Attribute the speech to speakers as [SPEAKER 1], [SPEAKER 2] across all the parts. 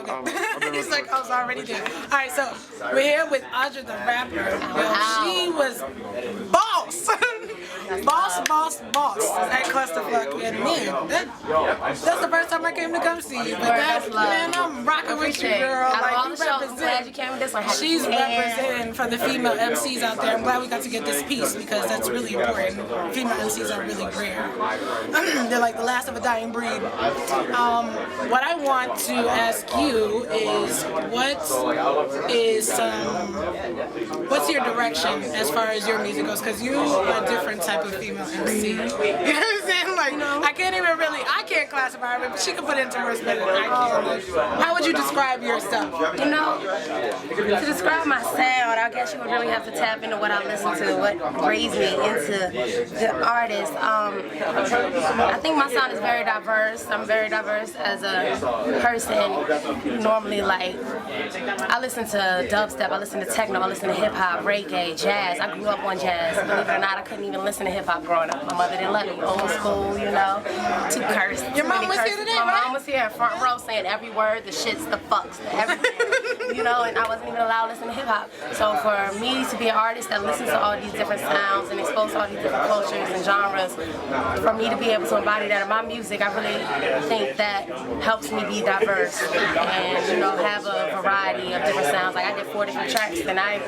[SPEAKER 1] Okay. He's like, I was already there. All right, so we're here with AudraTheRapper. Yo, she was boss. boss at Clusterfuck. And man, that's the first time I came to come see you. But that, man, I'm rocking with you, girl. Like, you represent. She's representing for the female MCs out there. I'm glad we got to get this piece because that's really important. Female MCs are really rare. They're like the last of a dying breed. What I want to ask you is, what's your direction as far as your music goes? Because you're a different type of female MC. You know what I'm saying? Like, I can't classify her, but she can put it into words better than I can. Like, how would you describe your stuff?
[SPEAKER 2] You know, to describe my sound, I guess you would really have to tap into what I listen to, what raised me into the artist. I think my sound is very diverse. I'm very diverse as a person. Normally, like, I listen to dubstep, I listen to techno, I listen to hip hop, reggae, jazz. I grew up on jazz. Believe it or not, I couldn't even listen to hip hop growing up. My mother didn't let me. Old school, you know, too cursed.
[SPEAKER 1] Your mom was here today, right?
[SPEAKER 2] My mom was here in front row saying every word, the shits, the fucks, the everything. You know, and I wasn't even allowed to listen to hip hop. So for me to be an artist that listens to all these different sounds and expose all these different cultures and genres, for me to be able to embody that in my music, I really think that helps me be diverse and, you know, have a variety of different sounds. Like, I did 4 different tracks, and I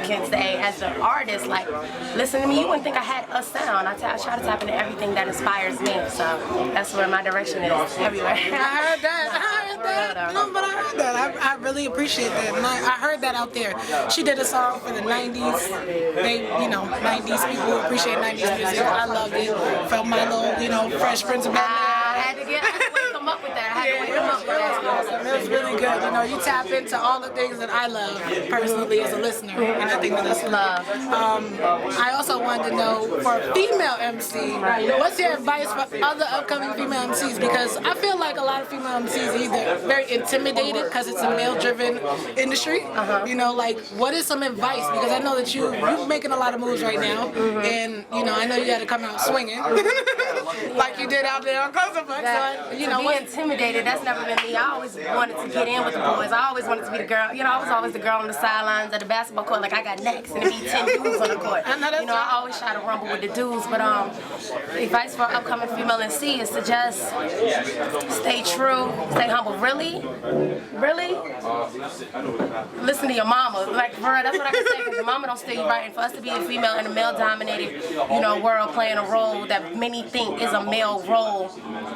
[SPEAKER 2] can say as an artist, like, listen to me, you wouldn't think I had a sound. I try to tap into everything that inspires me, so that's where my direction is, everywhere.
[SPEAKER 1] I heard that. No, but I heard that. I really appreciate that. And I heard that out there. She did a song for the 90s. They, you know, 90s people who appreciate 90s music. I loved it. Felt my little, you know, Fresh Prince of Bel-Air.
[SPEAKER 2] I had to wake them up with that.
[SPEAKER 1] It was really good. You know, you tap into all the things that I love personally as a listener, and I think that that's love. I also wanted to know, for a female MC, what's your advice for other upcoming female MCs? Because I feel like a lot of female MCs are either very intimidated because it's a male-driven industry. You know, like, what is some advice? Because I know that you're making a lot of moves right now, and you know, I know you got to come out swinging, like you did out there on Clusterfuck. So, you know,
[SPEAKER 2] to be intimidated, that's never been me. I always wanted to get in with the boys. I always wanted to be the girl. You know, I was always the girl on the sidelines of the basketball court. Like, I got next, and it'd be 10 dudes on the court. You know, I always try to rumble with the dudes. But advice for upcoming female MC is to just stay true, stay humble. Really, listen to your mama. Like, for real, that's what I can say. Because your mama don't steer you right. And for us to be a female in a male-dominated, you know, world, playing a role that many think is a male role,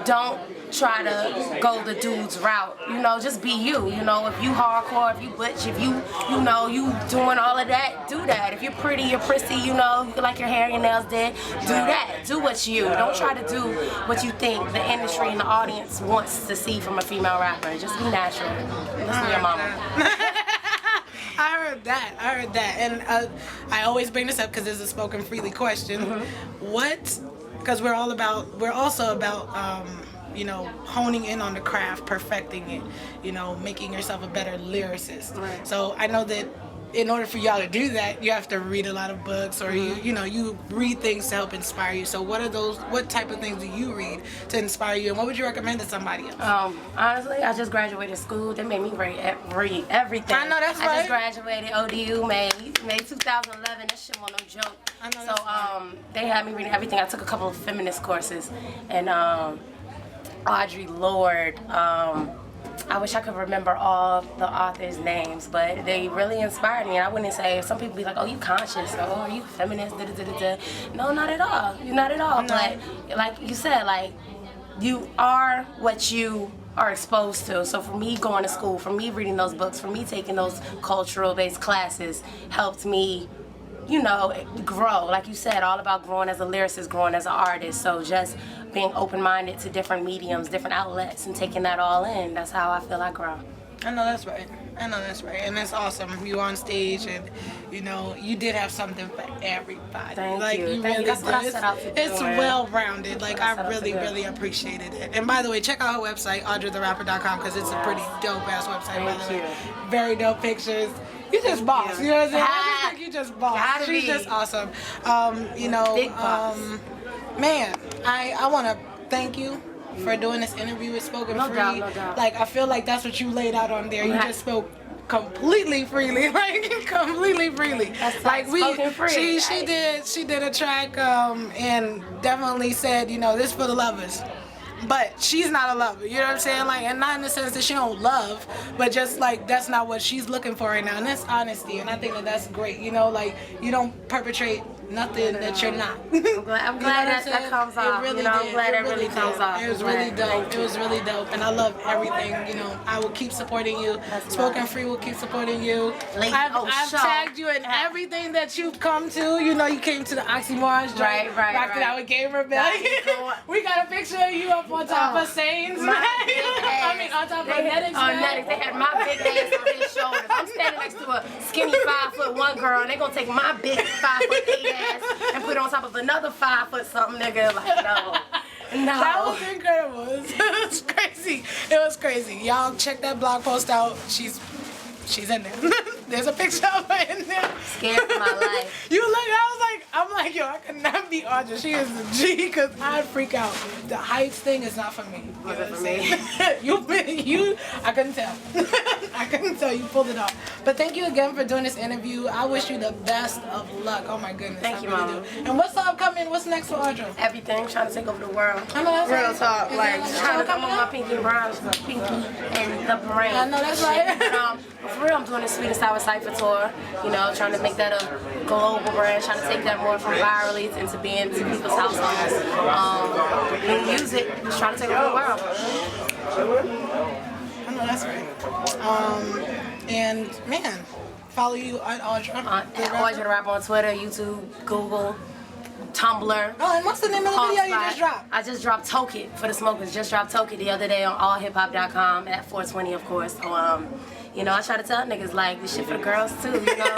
[SPEAKER 2] don't try to go the dude's route. You know, just be you. You know, if you hardcore, if you butch, if you know, you doing all of that, do that. If you're pretty, you're prissy, you know, you like your hair, your nails did, do that. Do what's you. Don't try to do what you think the industry and the audience wants to see from a female rapper. Just be natural. Listen to your mama.
[SPEAKER 1] I heard that, and I always bring this up because it's a spoken freely question. Because we're also about, you know, honing in on the craft, perfecting it, you know, making yourself a better lyricist. Right. So I know that in order for y'all to do that, you have to read a lot of books, or you read things to help inspire you. So what type of things do you read to inspire you, and what would you recommend to somebody else?
[SPEAKER 2] Honestly, I just graduated school. They made me read everything.
[SPEAKER 1] I know, that's right.
[SPEAKER 2] I just graduated ODU, May 2011. That shit wasn't no joke.
[SPEAKER 1] I know, that's right.
[SPEAKER 2] They had me reading everything. I took a couple of feminist courses, and Audre Lorde. I wish I could remember all the authors' names, but they really inspired me. And I wouldn't say, some people be like, oh, you conscious, or oh, are you feminist, da-da-da-da-da. No, not at all. You're not at all. No. But like you said, like, you are what you are exposed to. So for me going to school, for me reading those books, for me taking those cultural-based classes, helped me, you know, grow. Like you said, all about growing as a lyricist, growing as an artist. So just being open-minded to different mediums, different outlets, and taking that all in. That's how I feel I grow.
[SPEAKER 1] I know that's right. And that's awesome. You on stage, and you know, you did have something for everybody.
[SPEAKER 2] Thank you.
[SPEAKER 1] You really
[SPEAKER 2] That's
[SPEAKER 1] did.
[SPEAKER 2] what I set out to do.
[SPEAKER 1] It's well-rounded. Like, I really appreciated it. And by the way, check out her website, AudraTheRapper.com, because it's a pretty dope-ass website, by the way. Very dope pictures. You just boss. You know what I'm saying? I just think you just boss. She's just awesome. You know,
[SPEAKER 2] Big boss.
[SPEAKER 1] man, I want to thank you for doing this interview with Spoken Free.
[SPEAKER 2] No doubt.
[SPEAKER 1] Like, I feel like that's what you laid out on there. You just spoke completely freely, like completely freely. Like she did a track and definitely said, you know, this for the lovers. But she's not a lover, you know what I'm saying? Like, and not in the sense that she don't love, but just like that's not what she's looking for right now. And that's honesty, and I think that that's great. You know, like you don't perpetrate nothing that you're not.
[SPEAKER 2] I'm glad that comes off.
[SPEAKER 1] Really
[SPEAKER 2] I'm glad that really comes off.
[SPEAKER 1] It was really dope. It was really dope, and I love everything. You know, I will keep supporting you. Spoken Free will keep supporting you. I've tagged you in everything that you've come to. You know, you came to the Oxymorons joint.
[SPEAKER 2] Right.
[SPEAKER 1] Rocked it out with Gamer Belly. We got a picture of you up on top of Saints. I mean, on top of Netics.
[SPEAKER 2] On Netics, they had my big ass on his shoulders. I'm standing next to a skinny 5'1" girl, and they gonna take my big 5'8" ass and put it on top of another 5 foot something nigga. Like, no.
[SPEAKER 1] That was incredible. It was crazy. It was crazy. Y'all check that blog post out. She's in there. There's a picture of her in there.
[SPEAKER 2] Scared for my life.
[SPEAKER 1] You look, I'm like, yo, I could not be Audra. She is a G, because I'd freak out. The heights thing is not for me.
[SPEAKER 2] Was it for me?
[SPEAKER 1] you, I couldn't tell. I couldn't tell. You pulled it off. But thank you again for doing this interview. I wish you the best of luck. Oh my goodness.
[SPEAKER 2] Thank you, Mama.
[SPEAKER 1] And what's upcoming? What's next for Audra?
[SPEAKER 2] Everything. Trying to take over the world.
[SPEAKER 1] I know that's
[SPEAKER 2] real
[SPEAKER 1] right.
[SPEAKER 2] talk. Like, trying to come on my
[SPEAKER 1] up?
[SPEAKER 2] pinky rhymes, the pinky and the brain.
[SPEAKER 1] I know that's right.
[SPEAKER 2] But, for real, I'm doing the Sweet and Sour Cypher tour. You know, trying to make that a global brand. Trying to take that more from virally into being to people's households. New music. Just trying to take over the world.
[SPEAKER 1] I know that's right. And man, follow you on Audra.
[SPEAKER 2] AudraTheRapper on Twitter, YouTube, Google, Tumblr.
[SPEAKER 1] Oh, and what's the name of the video you just dropped?
[SPEAKER 2] I just dropped Toke It for the smokers. Just dropped Toke It the other day on allhiphop.com at 420, of course. So, you know, I try to tell niggas like this shit for the girls too. You know,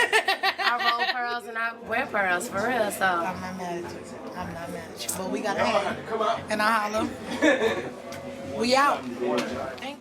[SPEAKER 2] I roll pearls and I wear pearls for real. So
[SPEAKER 1] I'm not mad at you. I'm not mad at you. But we got to and I holla. We out. Thank you.